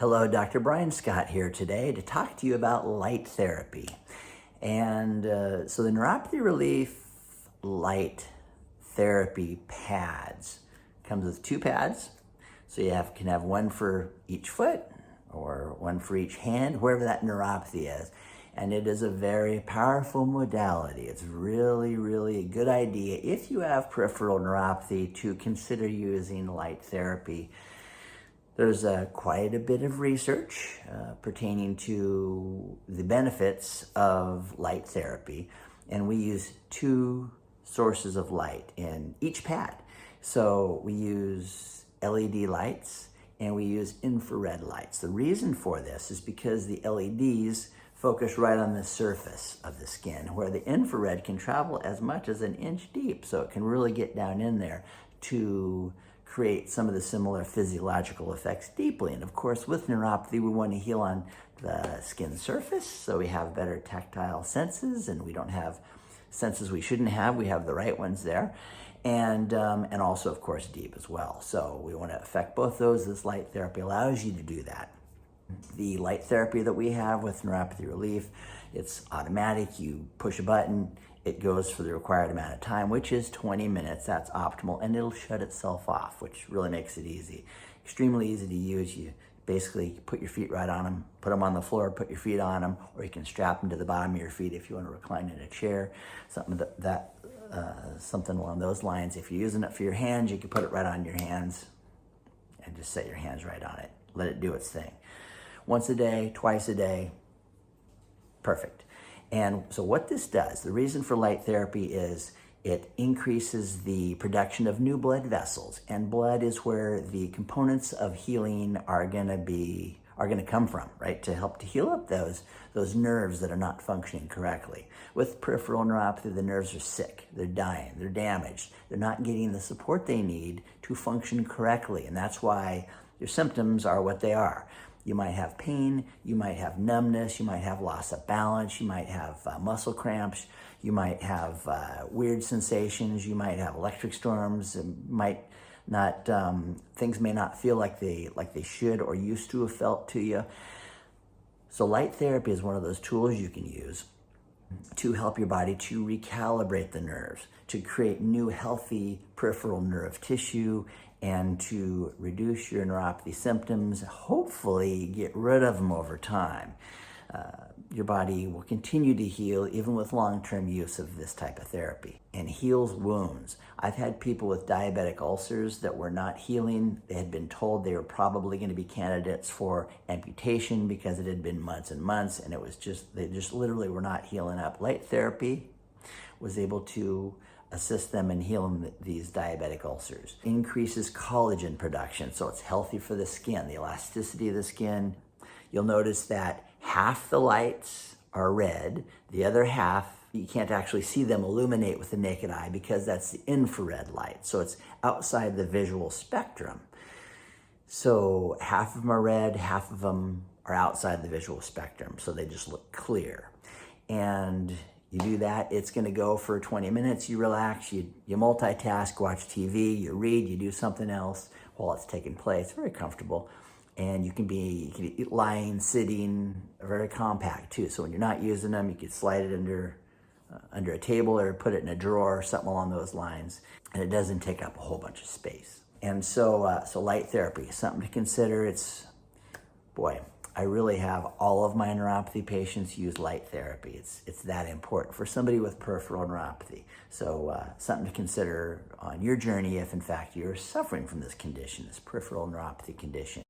Hello, Dr. Brian Scott here today to talk to you about light therapy. And so the neuropathy relief light therapy pads comes with two pads. So can have one for each foot or one for each hand, wherever that neuropathy is. And it is a very powerful modality. It's really, really a good idea if you have peripheral neuropathy to consider using light therapy. There's quite a bit of research pertaining to the benefits of light therapy, and we use two sources of light in each pad. So we use LED lights and we use infrared lights. The reason for this is because the LEDs focus right on the surface of the skin, where the infrared can travel as much as an inch deep, so it can really get down in there to create some of the similar physiological effects deeply. And of course, with neuropathy, we want to heal on the skin surface, so we have better tactile senses and we don't have senses we shouldn't have. We have the right ones there. And also, of course, deep as well. So we want to affect both those. This light therapy allows you to do that. The light therapy that we have with neuropathy relief, it's automatic. You push a button, it goes for the required amount of time, which is 20 minutes. That's optimal, and it'll shut itself off, which really makes it easy. Extremely easy to use. You basically put your feet right on them, put them on the floor, put your feet on them, or you can strap them to the bottom of your feet if you want to recline in a chair, something along those lines. If you're using it for your hands, you can put it right on your hands and just set your hands right on it. Let it do its thing. Once a day, twice a day, perfect. And so what this does, the reason for light therapy is it increases the production of new blood vessels, and blood is where the components of healing are going to come from, right? To help to heal up those nerves that are not functioning correctly. With peripheral neuropathy, the nerves are sick, they're dying, they're damaged, they're not getting the support they need to function correctly, and that's why your symptoms are what they are. You might have pain, you might have numbness, you might have loss of balance, you might have muscle cramps, you might have weird sensations, you might have electric storms, things may not feel like they should or used to have felt to you. So light therapy is one of those tools you can use to help your body to recalibrate the nerves, to create new healthy peripheral nerve tissue, and to reduce your neuropathy symptoms, hopefully get rid of them over time. Your body will continue to heal even with long-term use of this type of therapy, and heals wounds. I've had people with diabetic ulcers that were not healing. They had been told they were probably going to be candidates for amputation because it had been months and months, and they just literally were not healing up. Light therapy was able to assist them in healing these diabetic ulcers. Increases collagen production, so it's healthy for the skin, the elasticity of the skin. You'll notice that half the lights are red, the other half, you can't actually see them illuminate with the naked eye because that's the infrared light, so it's outside the visual spectrum. So half of them are red, half of them are outside the visual spectrum, so they just look clear. And you do that, it's gonna go for 20 minutes, you relax, you multitask, watch TV, you read, you do something else while it's taking place. Very comfortable. And you can be lying, sitting, very compact too. So when you're not using them, you can slide it under a table or put it in a drawer or something along those lines. And it doesn't take up a whole bunch of space. And so light therapy is something to consider. I really have all of my neuropathy patients use light therapy. It's that important for somebody with peripheral neuropathy. So something to consider on your journey if in fact you're suffering from this condition, this peripheral neuropathy condition.